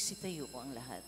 Magsitayo po ang lahat.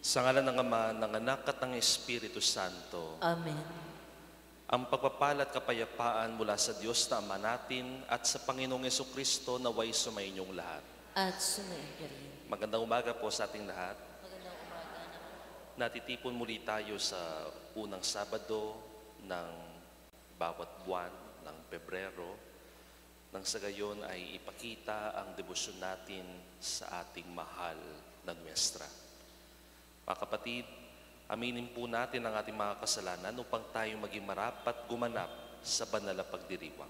Sa ngalan ng Ama, ng Anak at ng Espiritu Santo. Amen. Ang pagpapala at kapayapaan mula sa Diyos na Ama natin at sa Panginoong Jesucristo naway sumainyong lahat. At sumainyo rin. Magandang umaga po sa ating lahat. Magandang umaga naman. Natitipon muli tayo sa unang Sabado ng bawat buwan ng Pebrero. Nang sa gayon ay ipakita ang debosyon natin sa ating mahal na Nuestra. Mga kapatid, aminin po natin ang ating mga kasalanan upang tayo maging marapat gumanap sa banal na pagdiriwang.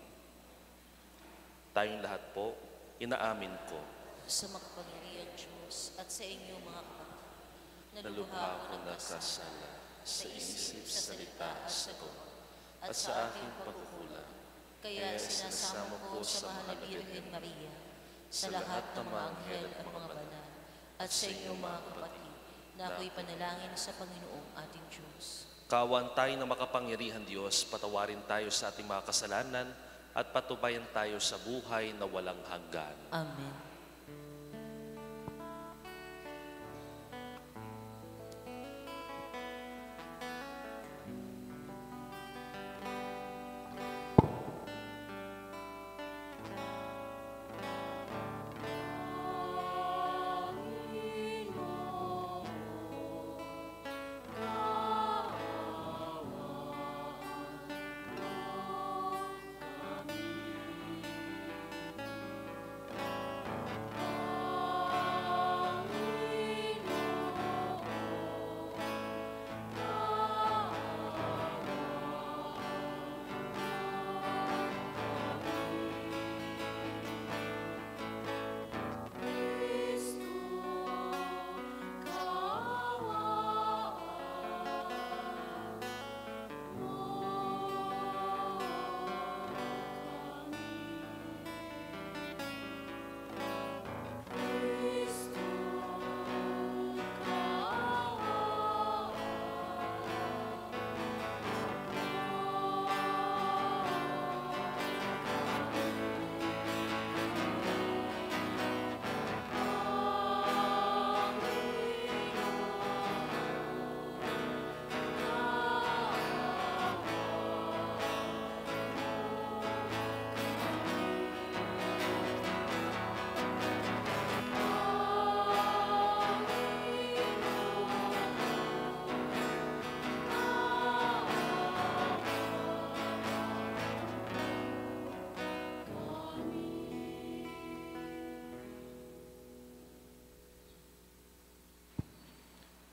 Tayong lahat po, inaamin ko. Sa makapangyarihan Diyos at sa inyo mga kapatid, Nalubha ko nagkasala sa isip, salita at sagot, at sa aking pagkukulang. Kaya sinasamo ko sa mahal na Birhen Maria, sa lahat ng mga anghel at mga banal, at sa inyo mga kapatid, na ako'y panalangin sa Panginoong ating Diyos. Kawan tayo na makapangyarihan Diyos, patawarin tayo sa ating mga kasalanan at patubayan tayo sa buhay na walang hanggan. Amen.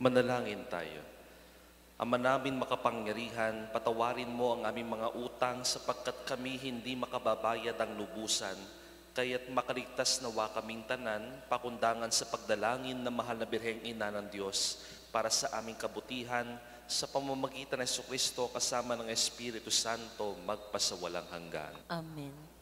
Manalangin tayo. Ama namin makapangyarihan, patawarin mo ang aming mga utang sapagkat kami hindi makababayad ang lubusan, kaya't makaligtas nawa kaming tanan, pakundangan sa pagdalangin na mahal na Birheng Ina ng Diyos para sa aming kabutihan, sa pamamagitan ng Jesucristo kasama ng Espiritu Santo magpasawalang hanggan. Amen.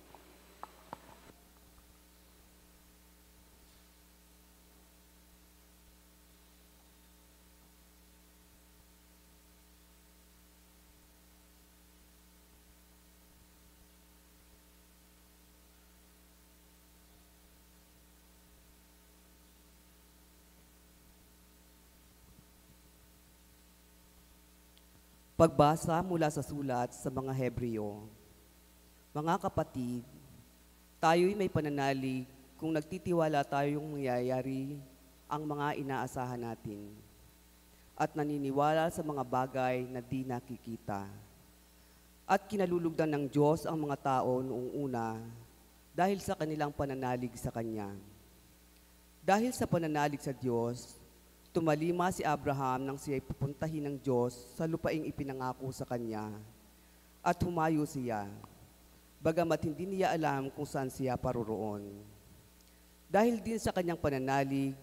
Pagbasa mula sa sulat sa mga Hebreo. Mga kapatid, tayo'y may pananalig kung nagtitiwala tayong mangyayari ang mga inaasahan natin at naniniwala sa mga bagay na di nakikita. At kinalulugdan ng Diyos ang mga tao noong una dahil sa kanilang pananalig sa Kanya. Dahil sa pananalig sa Diyos, tumalima si Abraham nang siya'y pupuntahin ng Diyos sa lupaing ipinangako sa kanya at humayo siya, bagamat hindi niya alam kung saan siya paroroon. Dahil din sa kanyang pananalig,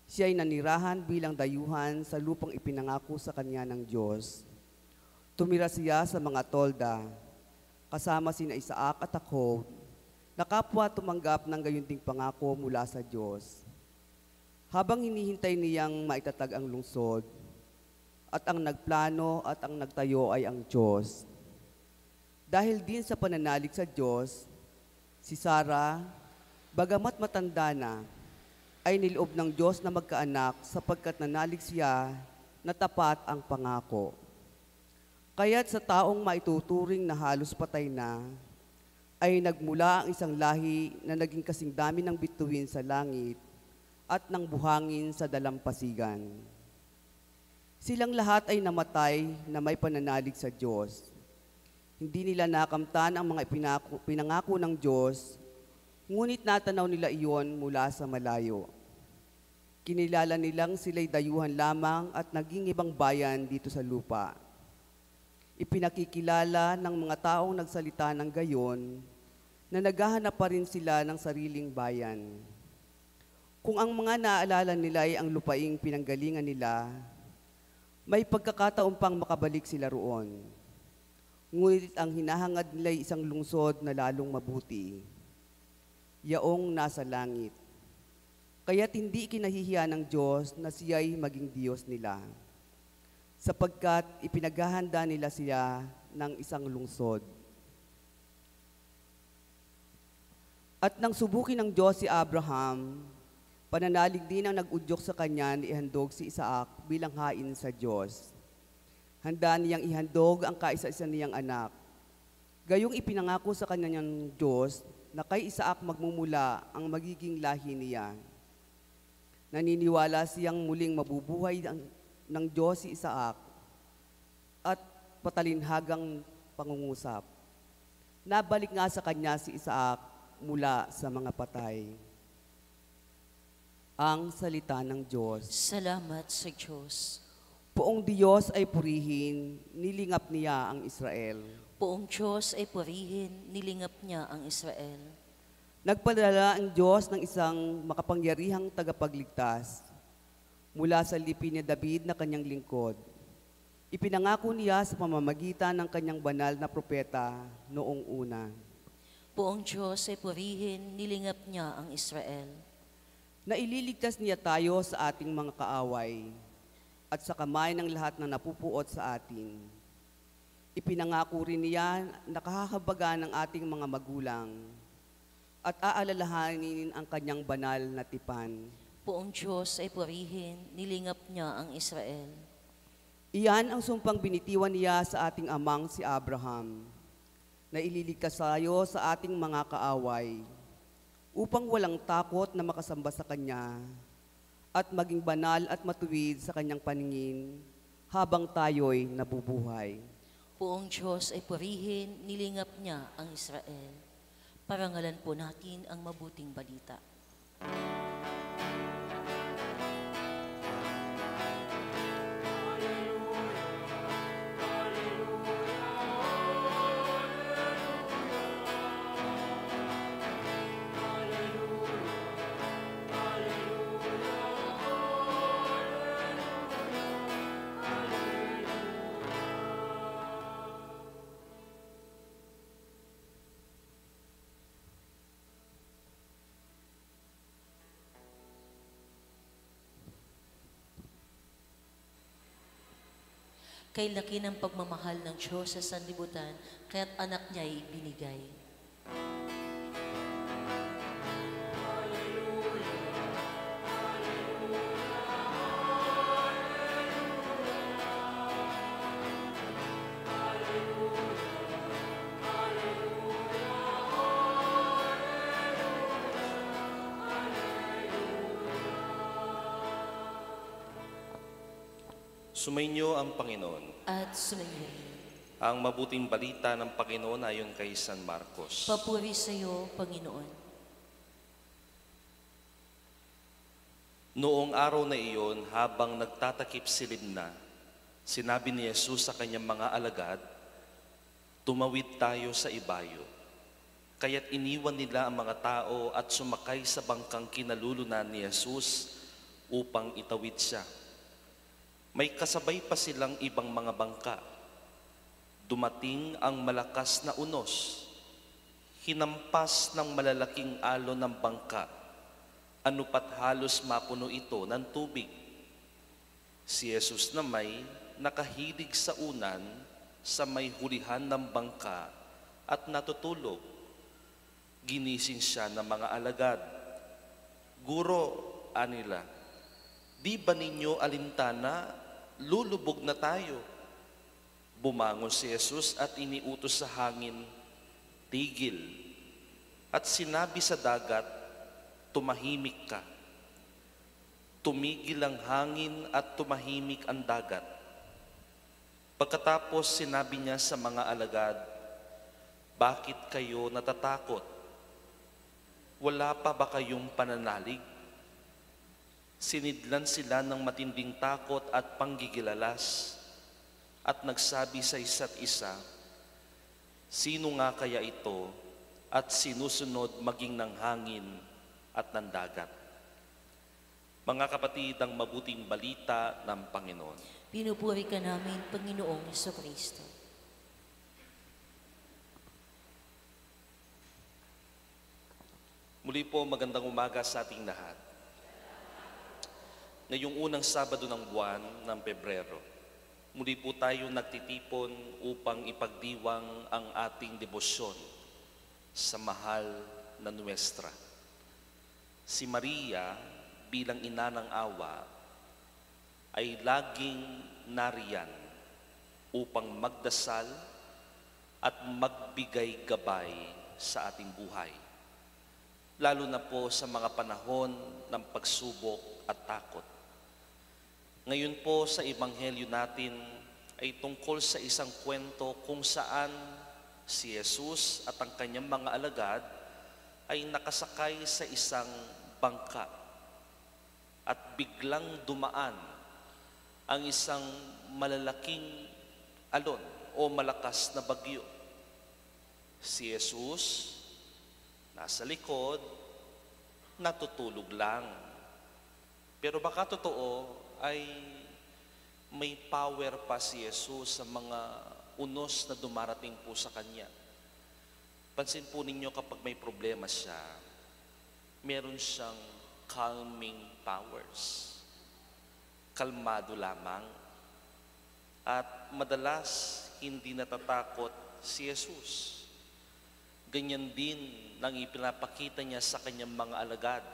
siya'y nanirahan bilang dayuhan sa lupang ipinangako sa kanya ng Diyos. Tumira siya sa mga tolda, kasama sina Isaac at Jacob, na kapwa tumanggap ng gayon ding pangako mula sa Diyos. Habang hinihintay niyang maitatag ang lungsod, at ang nagplano at ang nagtayo ay ang Diyos. Dahil din sa pananalig sa Diyos, si Sarah, bagamat matanda na, ay niloob ng Diyos na magkaanak sapagkat nanalig siya na tapat ang pangako. Kaya't sa taong maituturing na halos patay na, ay nagmula ang isang lahi na naging kasing dami ng bituin sa langit at ng buhangin sa dalampasigan. Silang lahat ay namatay na may pananalig sa Diyos. Hindi nila nakamtan ang mga pinangako ng Diyos, ngunit natanaw nila iyon mula sa malayo. Kinilala nilang sila'y dayuhan lamang at naging ibang bayan dito sa lupa. Ipinakikilala ng mga taong nagsalita ng gayon na naghahanap pa rin sila ng sariling bayan. Kung ang mga naaalala nila ay ang lupaing pinanggalingan nila, may pagkakataon pang makabalik sila roon. Ngunit ang hinahangad nila ay isang lungsod na lalong mabuti, yaong nasa langit. Kaya't hindi ikinahihiya ng Diyos na siya'y maging Diyos nila, sapagkat ipinaghahanda nila siya ng isang lungsod. At nang subukin ng Diyos si Abraham, pananalig din ang nag-udyok sa kanya na ihandog si Isaac bilang hain sa Diyos. Handa niyang ihandog ang kaisa-isa niyang anak. Gayong ipinangako sa kanya ng Diyos na kay Isaac magmumula ang magiging lahi niya. Naniniwala siyang muling mabubuhay ng Diyos si Isaac at patalinhagang pangungusap. Nabalik nga sa kanya si Isaac mula sa mga patay. Ang salita ng Diyos. Salamat sa Diyos. Poong Diyos ay purihin, nilingap niya ang Israel. Poong Diyos ay purihin, nilingap niya ang Israel. Nagpadala ang Diyos ng isang makapangyarihang tagapagligtas mula sa lipi ni David na kanyang lingkod. Ipinangako niya sa pamamagitan ng kanyang banal na propeta noong una. Poong Diyos ay purihin, nilingap niya ang Israel. Na ililigtas niya tayo sa ating mga kaaway at sa kamay ng lahat na napupuot sa atin. Ipinangako rin niya na kahahabaga ng ating mga magulang at aalalahanin ang kanyang banal na tipan. Poong Diyos ay purihin, nilingap niya ang Israel. Iyan ang sumpang binitiwan niya sa ating amang si Abraham, na ililigtas tayo sa ating mga kaaway, upang walang takot na makasamba sa Kanya at maging banal at matuwid sa Kanyang paningin habang tayo'y nabubuhay. Poong Diyos ay purihin, nilingap niya ang Israel. Parangalan po natin ang mabuting balita. Kay laki ng pagmamahal ng Diyos sa sanlibutan, kaya't anak niya'y binigay. Sumainyo ang Panginoon. At sumainyo. Ang mabuting balita ng Panginoon ayon kay San Marcos. Papuri sa iyo, Panginoon. Noong araw na iyon, habang nagtatakip silid na, sinabi ni Jesus sa kanyang mga alagad, "Tumawid tayo sa ibayo." Kaya't iniwan nila ang mga tao at sumakay sa bangkang kinalulunan ni Jesus upang itawid siya. May kasabay pa silang ibang mga bangka. Dumating ang malakas na unos. Hinampas ng malalaking alon ng bangka. Ano pat halos mapuno ito ng tubig. Si Jesus na may nakahilig sa unan sa may hulihan ng bangka at natutulog. Ginising siya ng mga alagad. "Guro," anila, "di ba ninyo alintana? Lulubog na tayo." Bumangon si Jesus at iniutos sa hangin, "Tigil." At sinabi sa dagat, "Tumahimik ka." Tumigil ang hangin at tumahimik ang dagat. Pagkatapos sinabi niya sa mga alagad, "Bakit kayo natatakot? Wala pa ba kayong pananalig?" Sinidlan sila ng matinding takot at panggigilalas at nagsabi sa isa't isa, "Sino nga kaya ito at sinusunod maging ng hangin at ng dagat?" Mga kapatid, ang mabuting balita ng Panginoon. Pinupuri ka namin, Panginoong Jesucristo. Muli po, magandang umaga sa ating lahat. Ngayong unang Sabado ng buwan ng Pebrero, muli po tayo nagtitipon upang ipagdiwang ang ating debosyon sa mahal na Nuestra. Si Maria, bilang ina ng awa, ay laging nariyan upang magdasal at magbigay gabay sa ating buhay, lalo na po sa mga panahon ng pagsubok at takot. Ngayon po sa Ebanghelyo natin ay tungkol sa isang kwento kung saan si Jesus at ang kanyang mga alagad ay nakasakay sa isang bangka at biglang dumaan ang isang malalaking alon o malakas na bagyo. Si Jesus nasa likod, natutulog lang. Pero baka totoo ay may power pa si Jesus sa mga unos na dumarating po sa Kanya. Pansin po ninyo kapag may problema siya, meron siyang calming powers. Kalmado lamang. At madalas hindi natatakot si Jesus. Ganyan din nang ipinapakita niya sa kanyang mga alagad.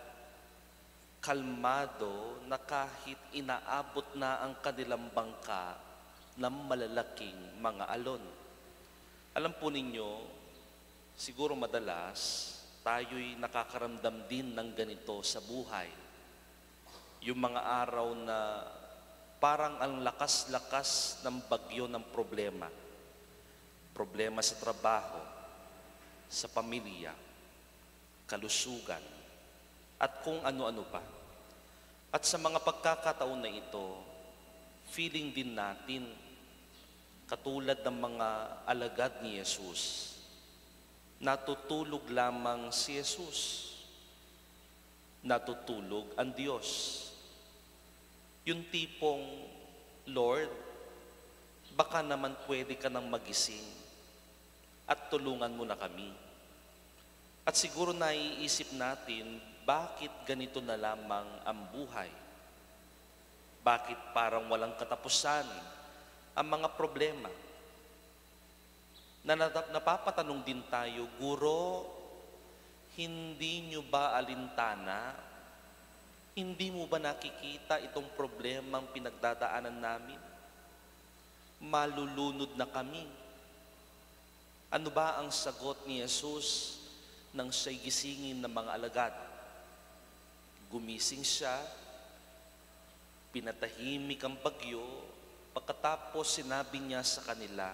Kalmado na kahit inaabot na ang kanilang bangka ng malalaking mga alon. Alam po ninyo, siguro madalas tayo'y nakakaramdam din ng ganito sa buhay. Yung mga araw na parang ang lakas-lakas ng bagyo ng problema. Problema sa trabaho, sa pamilya, kalusugan, at kung ano-ano pa. At sa mga pagkakataon na ito, feeling din natin, katulad ng mga alagad ni Jesus, natutulog lamang si Jesus. Natutulog ang Diyos. Yung tipong, "Lord, baka naman pwede ka nang magising at tulungan mo na kami." At siguro naiisip natin, bakit ganito na lamang ang buhay? Bakit parang walang katapusan ang mga problema. Napapatanong din tayo, Guro, hindi nyo ba alintana? Hindi mo ba nakikita itong problemang pinagdadaanan namin? Malulunod na kami. Ano ba ang sagot ni Jesus nang siya'y gisingin ng mga alagad? Gumising siya, pinatahimik ang bagyo, pagkatapos sinabi niya sa kanila,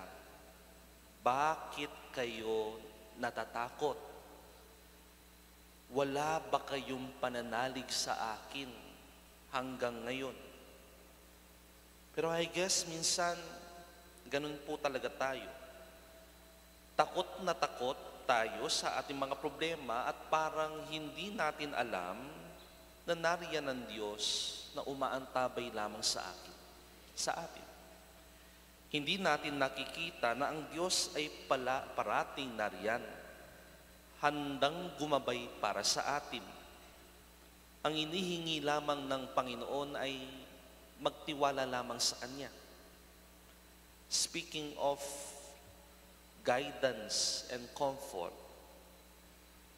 bakit kayo natatakot? Wala ba kayong pananalig sa akin hanggang ngayon? Pero I guess minsan, ganun po talaga tayo. Takot na takot tayo sa ating mga problema at parang hindi natin alam na nariyan ng Diyos na umaantabay lamang sa atin. Hindi natin nakikita na ang Diyos ay parating nariyan, handang gumabay para sa atin. Ang inihingi lamang ng Panginoon ay magtiwala lamang sa Kanya. Speaking of guidance and comfort,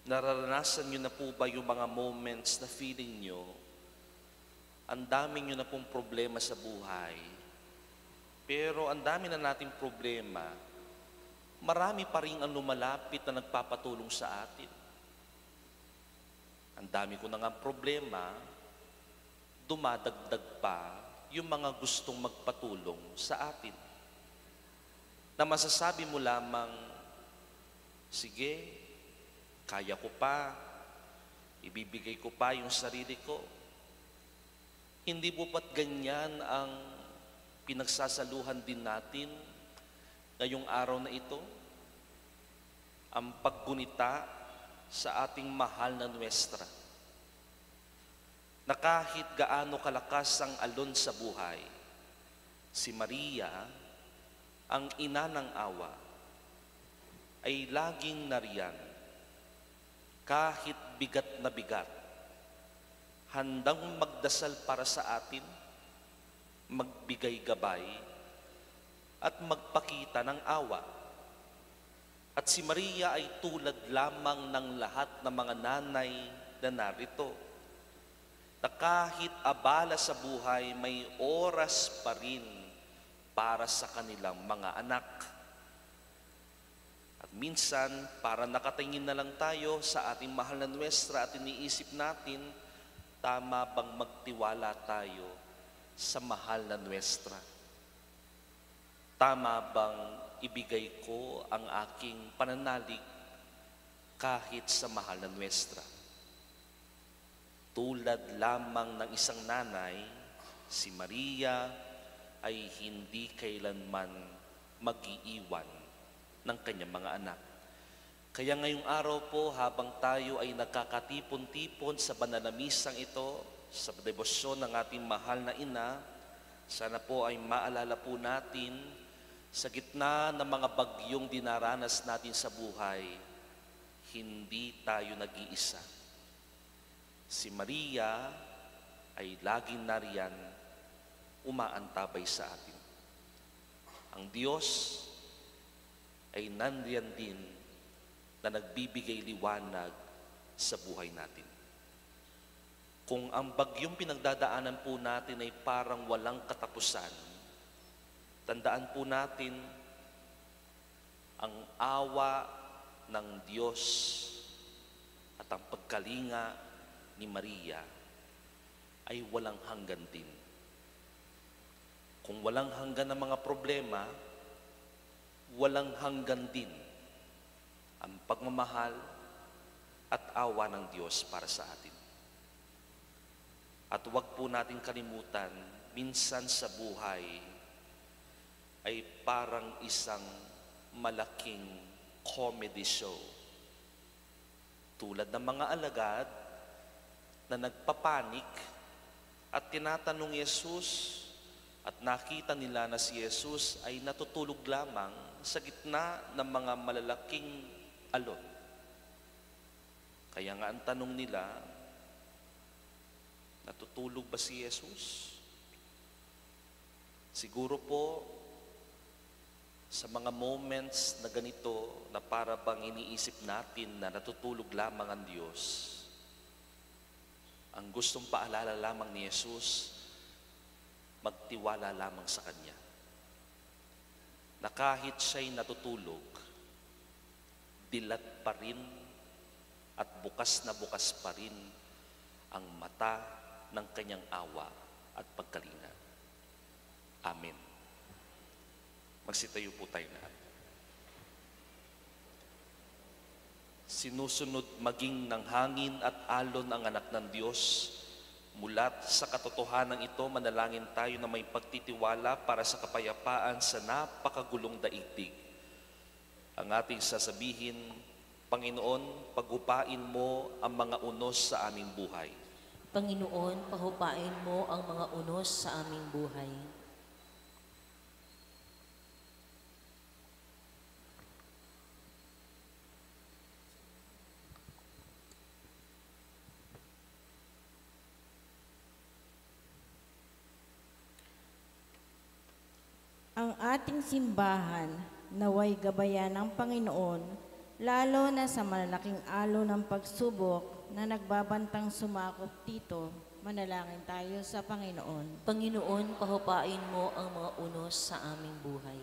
nararanasan nyo na po ba yung mga moments na feeling nyo, ang dami nyo na pong problema sa buhay, pero ang dami na nating problema, marami pa rin ang lumalapit na nagpapatulong sa atin. Ang dami ko na nga problema, dumadagdag pa yung mga gustong magpatulong sa atin. Na masasabi mo lamang, sige, kaya ko pa, ibibigay ko pa yung sarili ko. Hindi po ba't ganyan ang pinagsasaluhan din natin ngayong araw na ito? Ang paggunita sa ating mahal na Nuestra, na kahit gaano kalakas ang alon sa buhay, si Maria, ang ina ng awa, ay laging nariyan, kahit bigat na bigat, handang magdasal para sa atin, magbigay gabay, at magpakita ng awa. At si Maria ay tulad lamang ng lahat ng mga nanay na narito, na kahit abala sa buhay, may oras pa rin para sa kanilang mga anak. At minsan, para nakatingin na lang tayo sa ating mahal na Nuestra at iniisip natin, tama bang magtiwala tayo sa mahal na Nuestra? Tama bang ibigay ko ang aking pananalig kahit sa mahal na Nuestra? Tulad lamang ng isang nanay, si Maria ay hindi kailanman mag-iiwan ng kanyang mga anak. Kaya ngayong araw po, habang tayo ay nagkakatipon-tipon sa banal na misang ito, sa debosyon ng ating mahal na ina, sana po ay maalala po natin, sa gitna ng mga bagyong dinaranas natin sa buhay, hindi tayo nag-iisa. Si Maria ay laging nariyan, umaantabay sa atin. Ang Diyos ay nandiyan din na nagbibigay liwanag sa buhay natin. Kung ang bagyong pinagdadaanan po natin ay parang walang katapusan, tandaan po natin ang awa ng Diyos at ang pagkalinga ni Maria ay walang hanggan din. Kung walang hanggan ang mga problema, walang hanggan din ang pagmamahal at awa ng Diyos para sa atin. At huwag po natin kalimutan, minsan sa buhay ay parang isang malaking comedy show. Tulad ng mga alagad na nagpapanik at tinatanong Jesus, at nakita nila na si Jesus ay natutulog lamang sa gitna ng mga malalaking alon. Kaya nga ang tanong nila, natutulog ba si Jesus? Siguro po, Sa mga moments na ganito na para bang iniisip natin na natutulog lamang ang Diyos, ang gustong paalala lamang ni Jesus, magtiwala lamang sa Kanya. Na kahit siya'y natutulog, dilat pa rin at bukas na bukas pa rin ang mata ng Kanyang awa at pagkalinga. Amen. Magsitayo po tayo lahat. Sinusunod maging ng hangin at alon ang anak ng Diyos. Mulat sa katotohanan ito, manalangin tayo na may pagtitiwala para sa kapayapaan sa napakagulong daigdig. Ang ating sasabihin, Panginoon, paghupain mo ang mga unos sa aming buhay. Panginoon, pahupain mo ang mga unos sa aming buhay. Ang ating simbahan naway gabayan ng Panginoon, lalo na sa malalaking alon ng pagsubok na nagbabantang sumakop dito. Manalangin tayo sa Panginoon. Panginoon, pahupain mo ang mga unos sa aming buhay.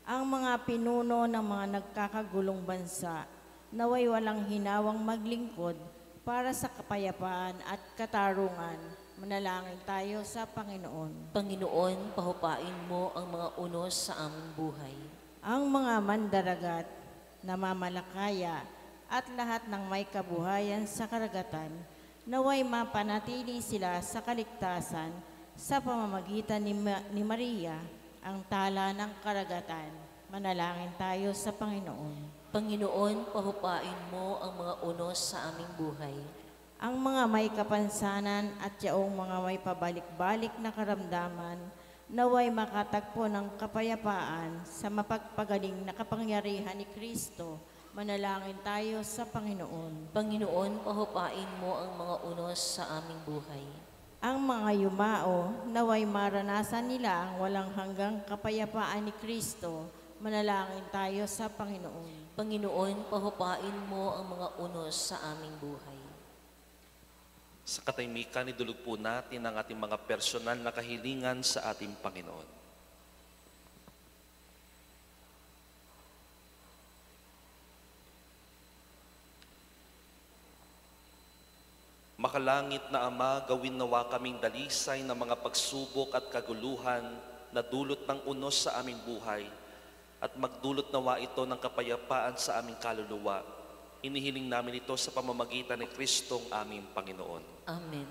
Ang mga pinuno ng mga nagkakagulong bansa, naway walang hinawang maglingkod para sa kapayapaan at katarungan. Manalangin tayo sa Panginoon. Panginoon, pahupain mo ang mga unos sa aming buhay. Ang mga mandaragat, namamalakaya, at lahat ng may kabuhayan sa karagatan, naway mapanatili sila sa kaligtasan sa pamamagitan ni Maria, ang tala ng karagatan. Manalangin tayo sa Panginoon. Panginoon, pahupain mo ang mga unos sa aming buhay. Ang mga may kapansanan at yaong mga may pabalik-balik na karamdaman, naway makatagpo ng kapayapaan sa mapagpagaling na kapangyarihan ni Kristo. Manalangin tayo sa Panginoon. Panginoon, pahupain mo ang mga unos sa aming buhay. Ang mga yumao, naway maranasan nila ang walang hanggang kapayapaan ni Kristo. Manalangin tayo sa Panginoon. Panginoon, pahupain mo ang mga unos sa aming buhay. Sa katahimikan, idulog po natin ang ating mga personal na kahilingan sa ating Panginoon. Makalangit na Ama, gawin nawa kaming dalisay ng mga pagsubok at kaguluhan na dulot ng unos sa aming buhay at magdulot nawa ito ng kapayapaan sa aming kaluluwa. Inihiling namin ito sa pamamagitan ni Kristong aming Panginoon. Amen.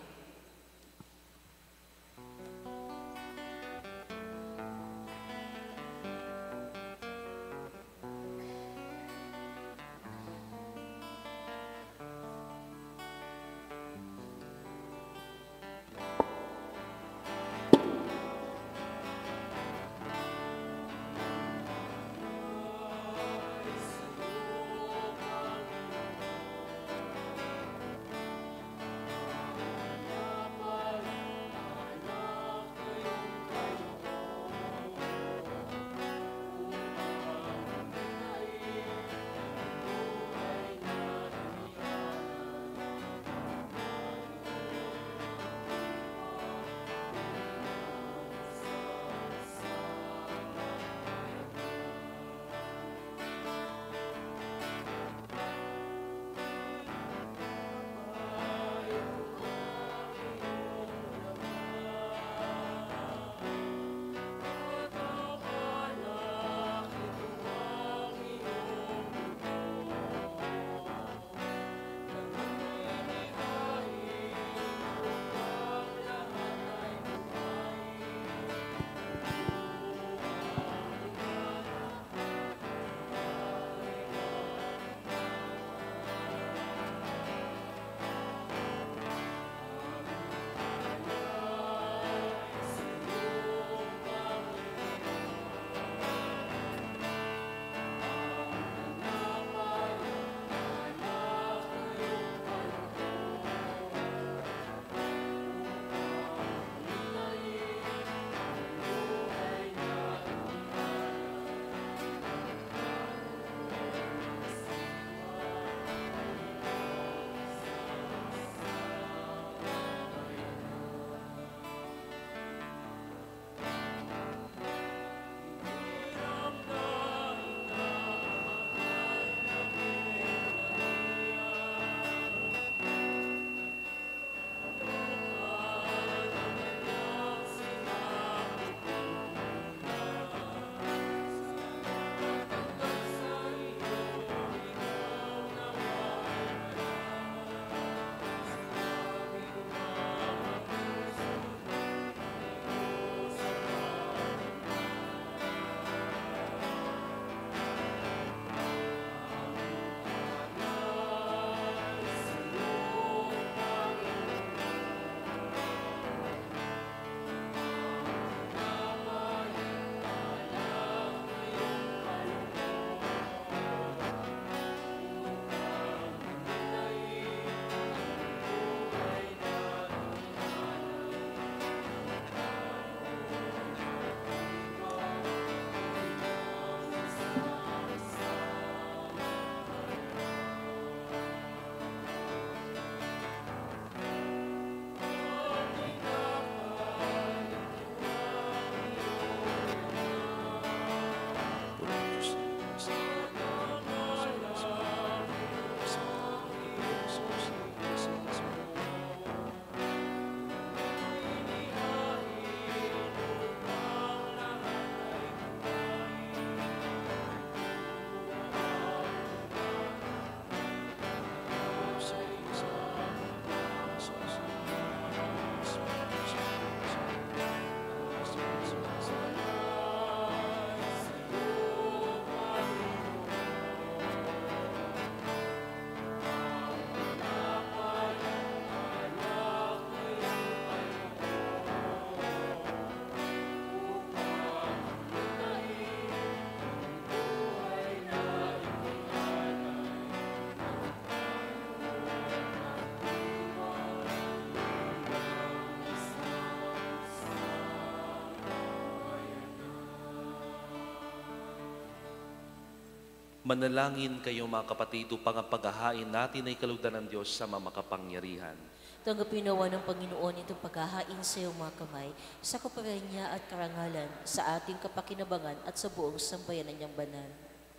Manalangin kayo mga kapatid upang ang paghahain natin ay kalugdan ng Diyos sa makapangyarihan. Tanggapin nawa ng Panginoon itong paghahain sa iyong mga kamay sa kapurihan niya at karangalan sa ating kapakinabangan at sa buong sambayanan niyang banal.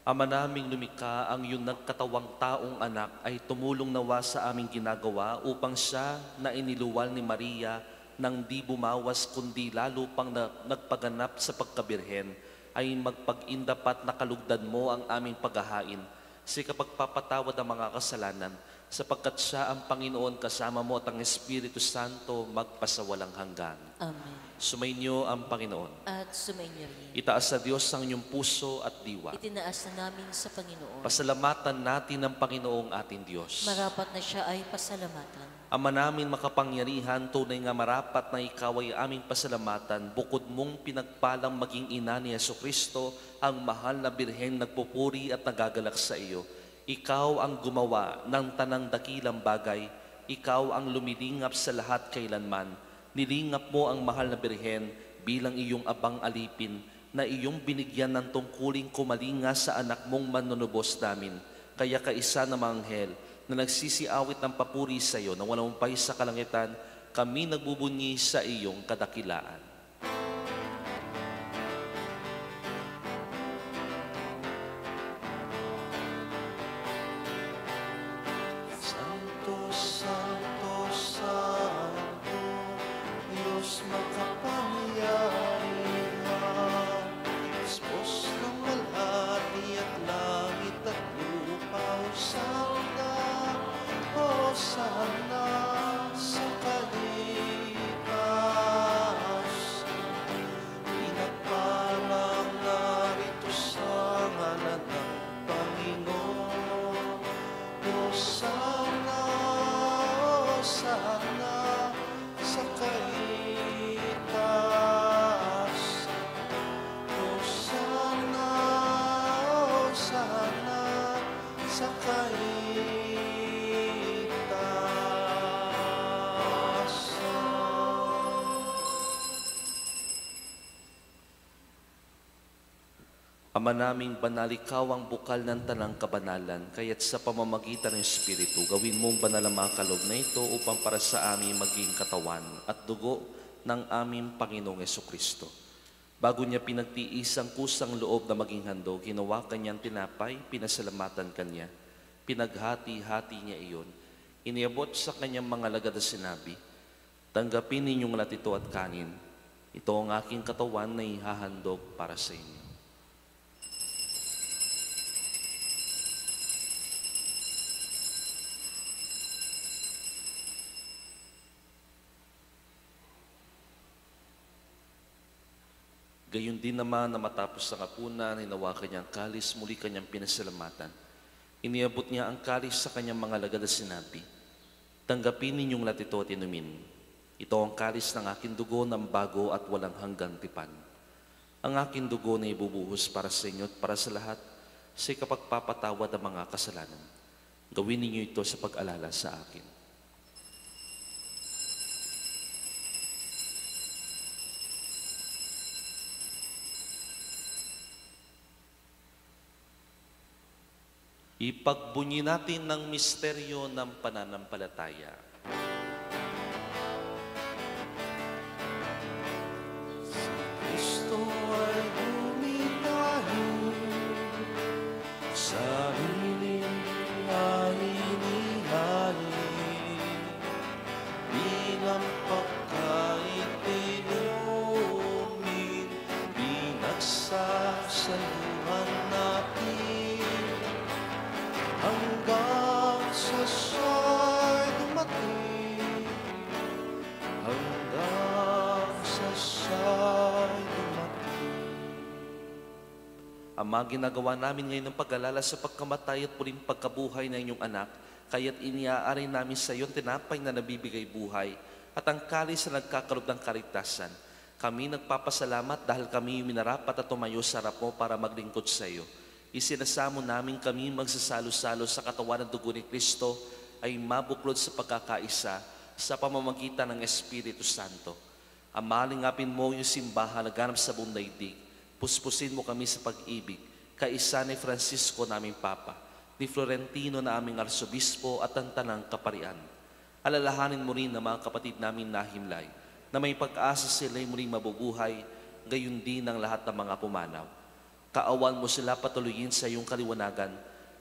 Ama naming lumikha, ang iyong nagkatawang taong anak ay tumulong nawa sa aming ginagawa upang siya na iniluwal ni Maria nang di bumawas kundi lalo pang nagpaganap sa pagkabirhen ay magpag-indapat na kalugdan mo ang aming paghahain sa kapagpapatawad ng mga kasalanan sapagkat siya ang Panginoon kasama mo at ang Espiritu Santo magpasawalang hanggan. Amen. Sumainyo ang Panginoon. At sumainyo rin. Itaas sa Diyos ang inyong puso at diwa. Itinaas na namin sa Panginoon. Pasalamatan natin ang Panginoong ating Diyos. Marapat na siya ay pasalamatan. Ama namin makapangyarihan, tunay nga marapat na ikaw ay aming pasalamatan, bukod mong pinagpalang maging ina ni Jesucristo, ang mahal na birhen nagpupuri at nagagalak sa iyo. Ikaw ang gumawa ng tanang dakilang bagay, ikaw ang lumilingap sa lahat kailanman. Nilingap mo ang mahal na birhen bilang iyong abang alipin na iyong binigyan ng tungkuling kumalinga sa anak mong manunubos namin. Kaya kaisa na mga anghel na nagsisiawit ng papuri sa iyo na walang sa kalangitan, kami nagbubunyi sa iyong kadakilaan. Santo, Santo, Santo, Diyos makapangyarihan, Diyos ng malati at langit at lupa, Hosanna sa kalikasan. Pinagpalang narito sa ngalan ng Panginoon. Hosanna, Hosanna sa kalikasan. Hosanna, Hosanna sa kalikasan. Ama naming banal, ikaw ang bukal ng tanang kabanalan, kaya't sa pamamagitan ng Espiritu, gawin mong banal ang mga kaloob na ito upang para sa amin maging katawan at dugo ng aming Panginoong Jesucristo. Bago niya pinagtiis ang kusang loob na maging handog, ginawa kanyang tinapay, pinasalamatan kanya, pinaghati-hati niya iyon, iniabot sa kanyang mga lagad na sinabi, tanggapin ninyong lahat ito at kanin, ito ang aking katawan na ihahandog para sa inyo. Gayon din naman na matapos ang hapunan, hinawakan niya ang kalis, muli kanyang pinasalamatan. Iniabot niya ang kalis sa kanyang mga lagad at sinabi, tanggapin ninyong lahat ito at inumin. Ito ang kalis ng aking dugo ng bago at walang hanggang tipan. Ang aking dugo na ibubuhos para sa inyo at para sa lahat sa kapagpapatawad ng mga kasalanan. Gawin ninyo ito sa pag-alala sa akin. Ipagbunyi natin ng misteryo ng pananampalataya. Si Kristo ay bumitahin, sarili ay inihalin, bilang pagkain inumin, pinagsasaluhan natin, hanggang sa siya'y dumating, hanggang sa siya'y dumating. Ama, ginagawa namin ngayon ng pag-alala sa pagkamatay at muling pagkabuhay ng inyong anak, kaya't iniaari namin sa iyon tinapay na nabibigay buhay at ang kalis na nagkakaroon ng kaligtasan. Kami nagpapasalamat dahil kami minarapat at tumayo sa harap mo para maglingkod sa iyo. Isinasamo namin kami magsasalo-salo sa katawan ng dugo ni Kristo ay mabuklod sa pagkakaisa sa pamamagitan ng Espiritu Santo. Amalingapin mo yung simbahan na ganap sa buong daigdig. Puspusin mo kami sa pag-ibig. kaisa ni Francisco naming Papa, ni Florentino na aming Arsobispo at ang Tanang Kaparian. Alalahanin mo rin na mga kapatid namin nahimlay, na may pag-asa sila'y muling mabubuhay, gayon din ang lahat ng mga pumanaw. Kaawan mo sila patuloyin sa iyong kaliwanagan.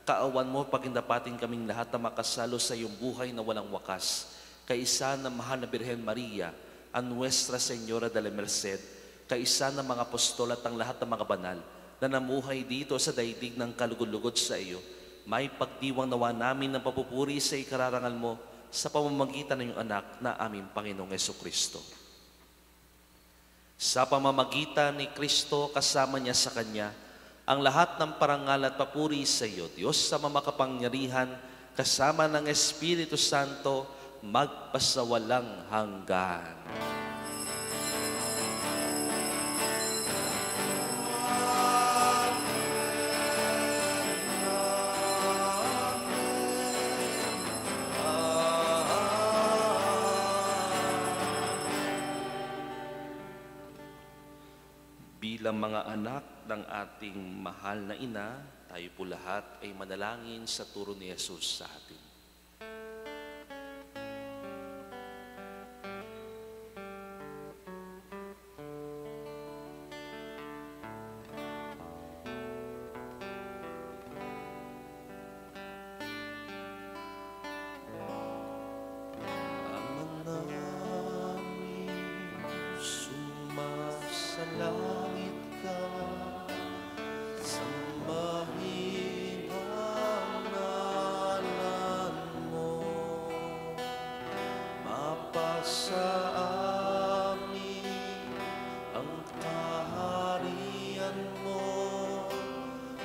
Kaawan mo pagindapatin kaming lahat na makasalo sa iyong buhay na walang wakas. Kaisa ng mahal na Birhen Maria, ang Nuestra Señora de la Merced, kaisa ng mga apostol at ang lahat ng mga banal na namuhay dito sa daigdig ng kalugod-lugod sa iyo, may pagdiwang nawa namin ng papupuri sa ikararangal mo sa pamamagitan ng iyong anak na aming Panginoong Jesucristo. Sa pamamagitan ni Kristo kasama niya sa Kanya, ang lahat ng parangal at papuri sa iyo, Diyos sa mamakapangyarihan, kasama ng Espiritu Santo, magpasawalang hanggan. Bilang mga anak ng ating mahal na ina, tayo po lahat ay manalangin sa turo ni Jesus sa atin. Langit ka, sambahin ang ngalan mo, mapasa amin ang kaharian mo,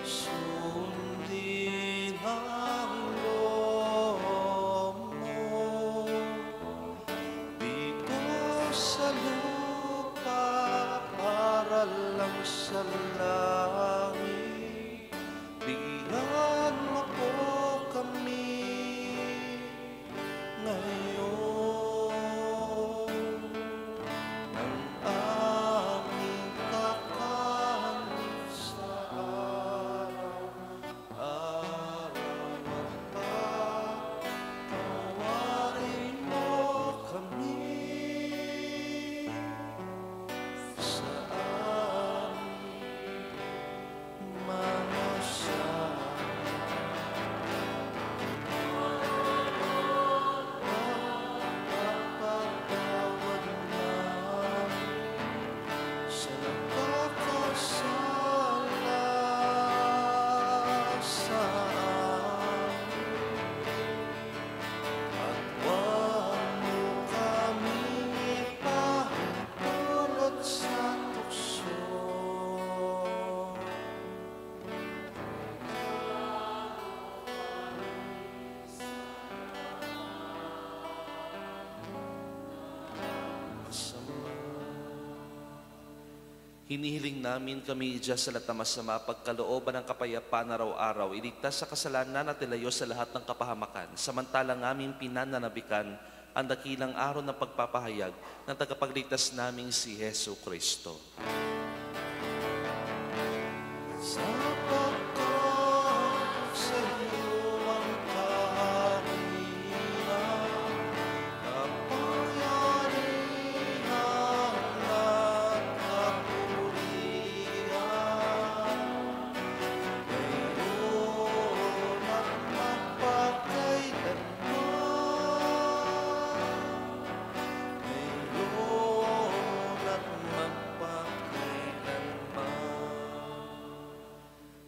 sundin ang loob mo, dito sa lupa para lang sa langit. Bigyan mo po kami ngayon ng aming kakanin sa araw-araw, at patawarin mo kami sa Hinihiling namin kami dyan sa lahat ng masama, pagkalooban ng kapayapaan araw-araw, iligtas sa kasalanan at ilayo sa lahat ng kapahamakan, samantalang aming pinananabikan ang dakilang araw ng pagpapahayag ng tagapagligtas naming si Hesu Kristo. Sapagkat sa iyo ang kaharian, kapangyarihan at kapurihan, ngayon at magpakailanman. Ngayon at magpakailanman.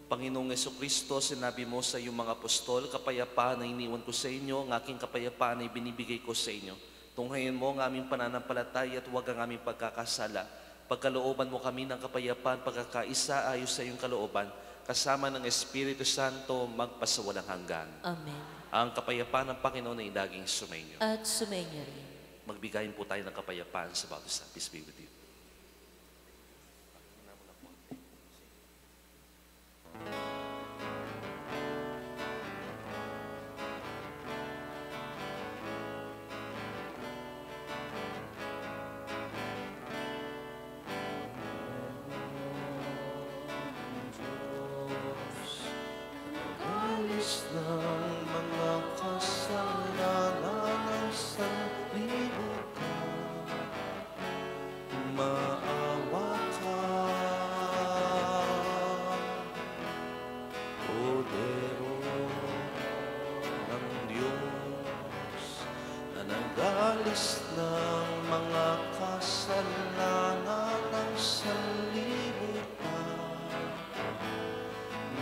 Panginoong Jesucristo, sinabi mo sa iyong mga apostol, kapayapaan na iniwan ko sa inyo, ang aking kapayapaan ay binibigay ko sa inyo. Tunghayin mo ang aming pananampalataya at huwag ang aming pagkakasala. Pagkalooban mo kami ng kapayapaan, pagkakaisa ayos sa iyong kalooban, kasama ng Espiritu Santo, magpasawalang hanggan. Amen. Ang kapayapaan ng Panginoon ay laging sumainyo. At sumainyo rin. Magbigayin po tayo ng kapayapaan sa bawat isa. Peace be with you. alis ng mga kasalanan ng sanlibutan.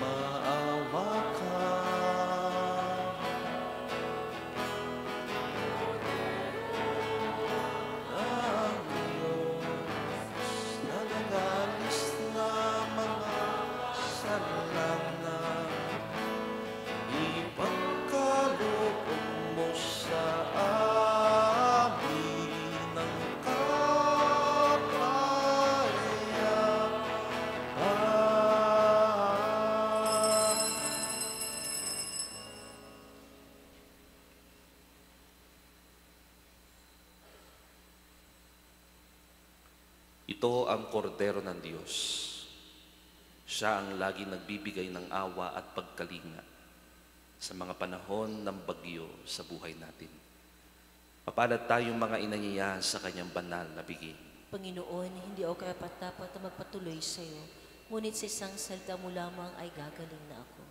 Maawa ka. Ang Diyos na nag-alis ng mga kasalanan, ipagkaloob mo sa amin ang kapayapaan. Ito ang kordero ng Diyos. Siya ang laging nagbibigay ng awa at pagkalinga sa mga panahon ng bagyo sa buhay natin. Mapalad tayong mga inanyayahan sa kanyang banal na bigay. Panginoon, hindi ako karapat-dapat na magpatuloy sa iyo, ngunit sa isang salita mo lamang ay gagaling na ako.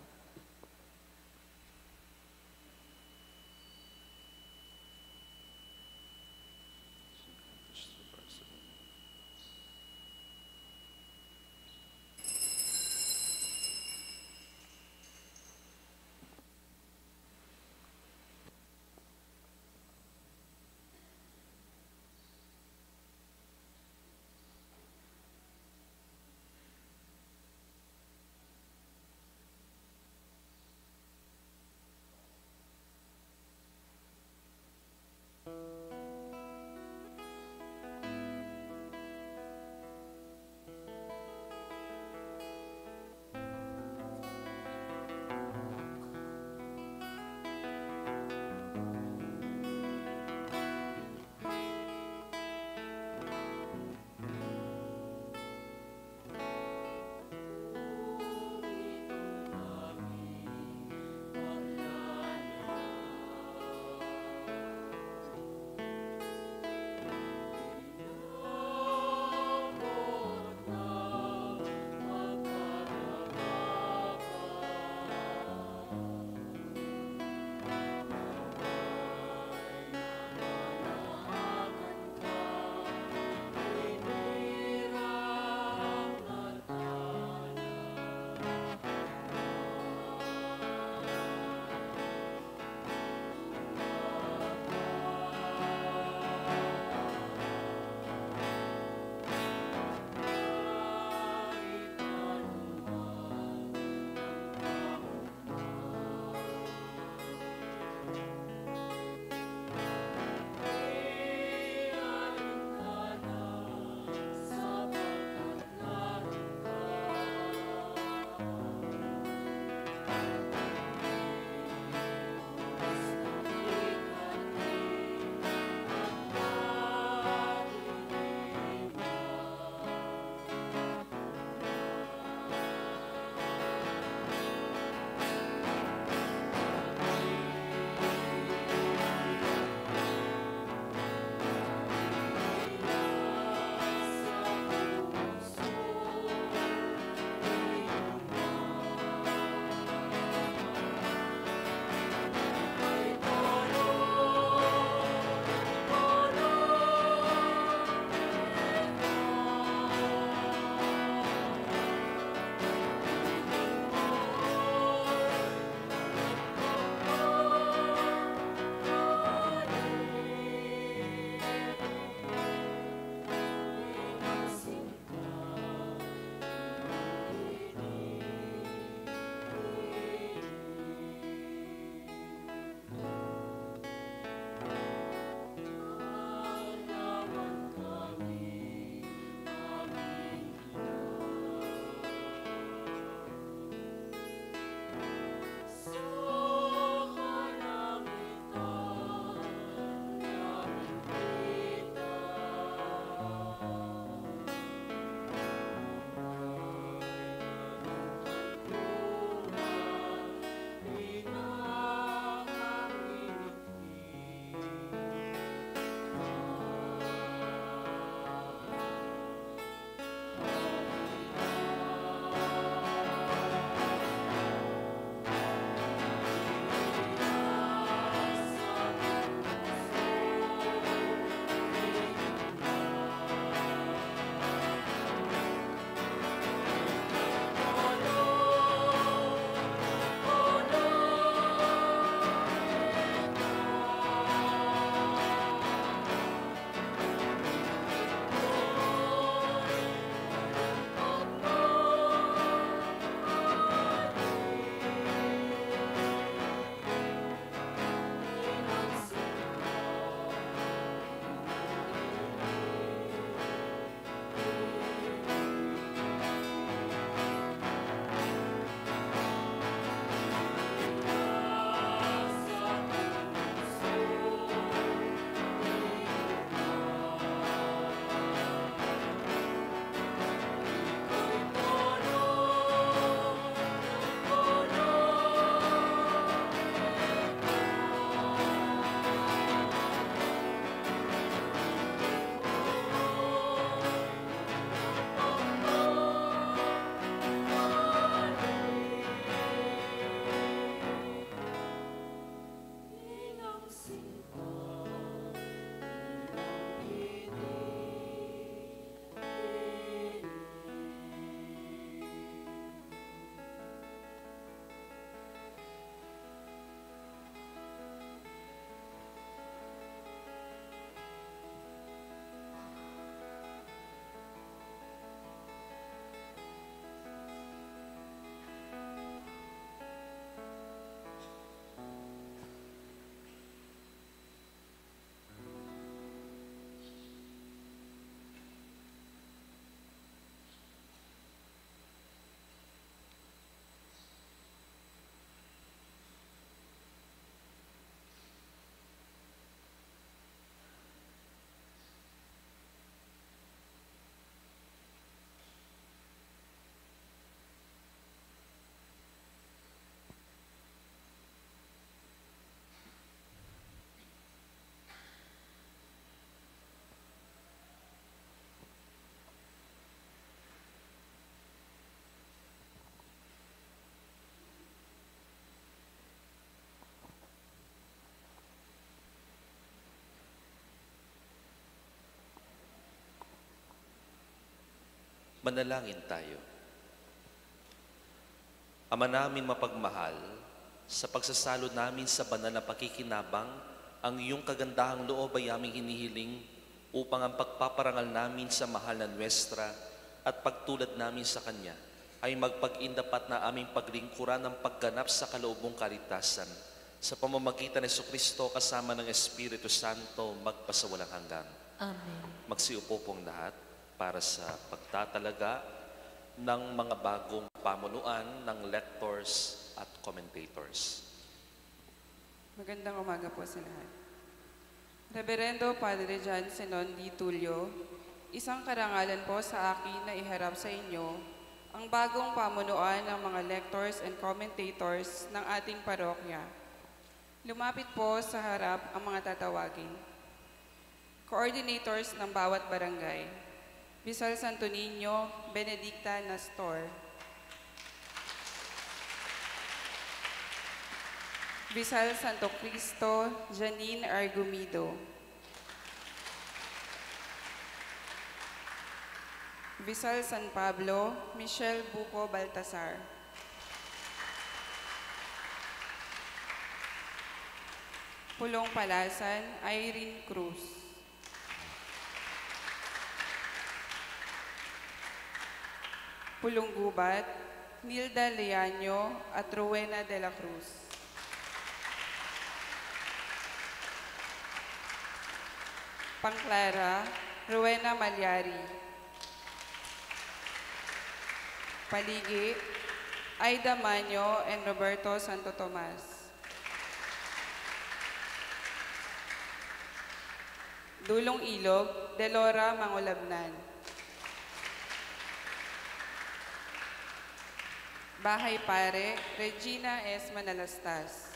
Manalangin tayo. Ama namin mapagmahal, sa pagsasalo namin sa banal na pakikinabang, ang iyong kagandahang loob ay aming hinihiling upang ang pagpaparangal namin sa mahal na Nuestra at pagtulad namin sa Kanya ay magpag-indapat na aming paglingkuran ng pagganap sa kaloobong kaligtasan sa pamamagitan ng Jesucristo kasama ng Espiritu Santo magpasawalang hanggan. Amen. Magsiupo pong lahat para sa pagtatalaga ng mga bagong pamunuan ng lectors at commentators. Magandang umaga po sa lahat. Reverendo Padre John Zenon D. Tulio, isang karangalan po sa akin na iharap sa inyo ang bagong pamunuan ng mga lectors and commentators ng ating parokya. Lumapit po sa harap ang mga tatawagin. Coordinators ng bawat barangay. Bisal Santo Niño, Benedicta Nastor. Bisal Santo Cristo, Janine Argumido. Bisal San Pablo, Michelle Buco Baltasar. Pulong Palasan, Irene Cruz. Pulong Gubat, Nilda Leaño at Rowena de la Cruz. Pangclara, Rowena Malyari. Paligi, Aida Manyo and Roberto Santo Tomas. Dulong Ilog, Delora Mangulabnan. Bahay Pare, Regina S. Manalastas.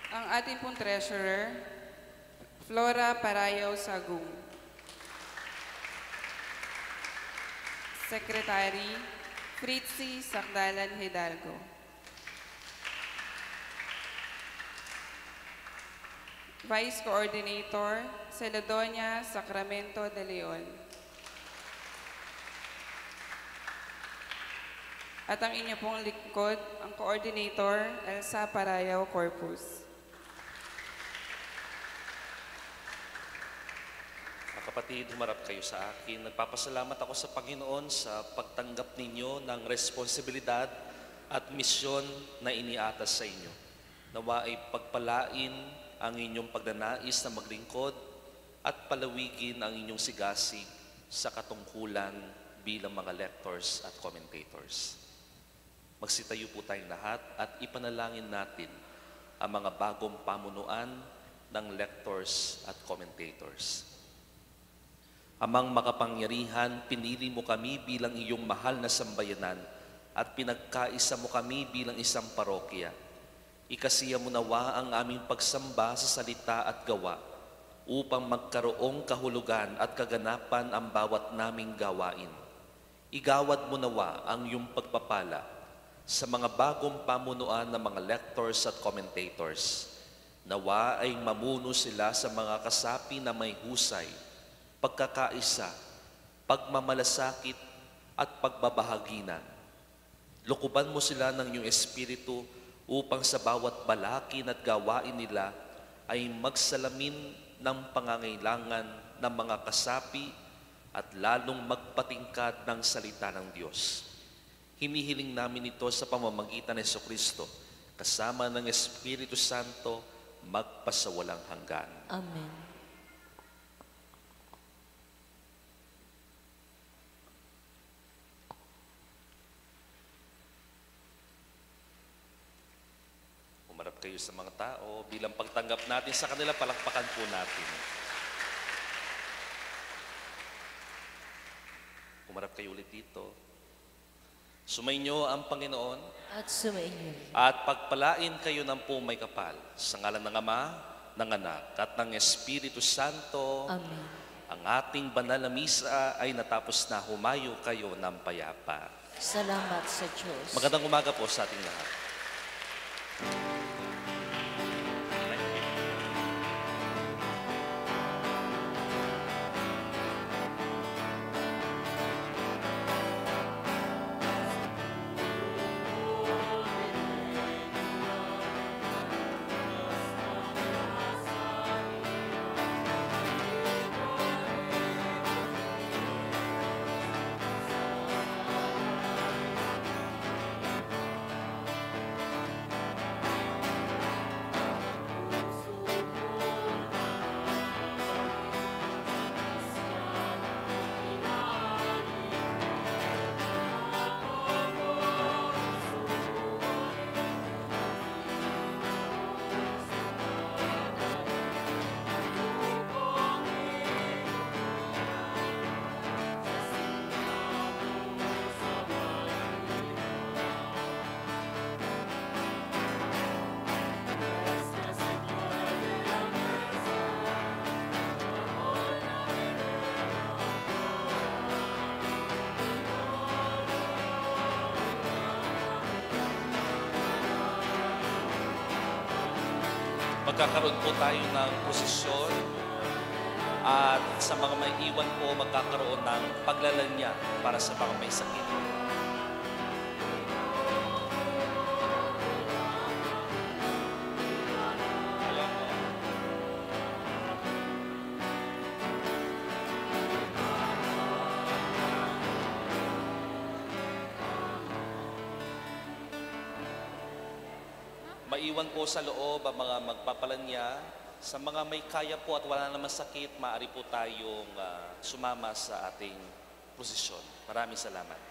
Ang ating pong treasurer, Flora Parayaw Sagung. Secretary, Fritzy Sakdalan Hidalgo. Vice Coordinator, Celedonia Sacramento de Leon. At ang inyo pong lingkod, ang Coordinator, Elsa Parayaw Corpus. Mga kapatid, humarap kayo sa akin. Nagpapasalamat ako sa Panginoon sa pagtanggap ninyo ng responsibilidad at misyon na iniatas sa inyo. Nawa ay pagpalain ang inyong pagnanais na maglingkod at palawigin ang inyong sigasig sa katungkulan bilang mga lectors at commentators. Magsitayo po tayong lahat at ipanalangin natin ang mga bagong pamunuan ng lectors at commentators. Amang makapangyarihan, pinili mo kami bilang iyong mahal na sambayanan at pinagkaisa mo kami bilang isang parokya. Ikasiya mo nawa ang aming pagsamba sa salita at gawa upang magkaroong kahulugan at kaganapan ang bawat naming gawain. Igawad mo nawa ang iyong pagpapala sa mga bagong pamunuan ng mga lectors at commentators. Nawa ay mamuno sila sa mga kasapi na may husay, pagkakaisa, pagmamalasakit at pagbabahaginan. Lukuban mo sila ng iyong espiritu upang sa bawat balakin at gawain nila ay magsalamin ng pangangailangan ng mga kasapi at lalong magpatingkad ng salita ng Diyos. Hinihiling namin ito sa pamamagitan ng Jesucristo, kasama ng Espiritu Santo, magpasawalang hanggan. Amen. Umarap kayo sa mga tao bilang pagtanggap natin sa kanila, palakpakan po natin. Umarap kayo ulit dito. Sumainyo ang Panginoon At sumainyo. at pagpalain kayo ng may kapal sa ngalan ng Ama, ng Anak at ng Espiritu Santo. Amen. Ang ating banal na misa ay natapos na. Humayo kayo ng payapa. Salamat sa Diyos. Magandang umaga po sa ating lahat. Magkakaroon po tayo ng posisyon at sa mga may iwan po magkakaroon ng paglalanya para sa mga may sakit. Ayan po. Maiwan po sa loob ang mga magpapalanya. Sa mga may kaya po at wala naman sakit, maaari po tayong sumama sa ating posisyon. Maraming salamat.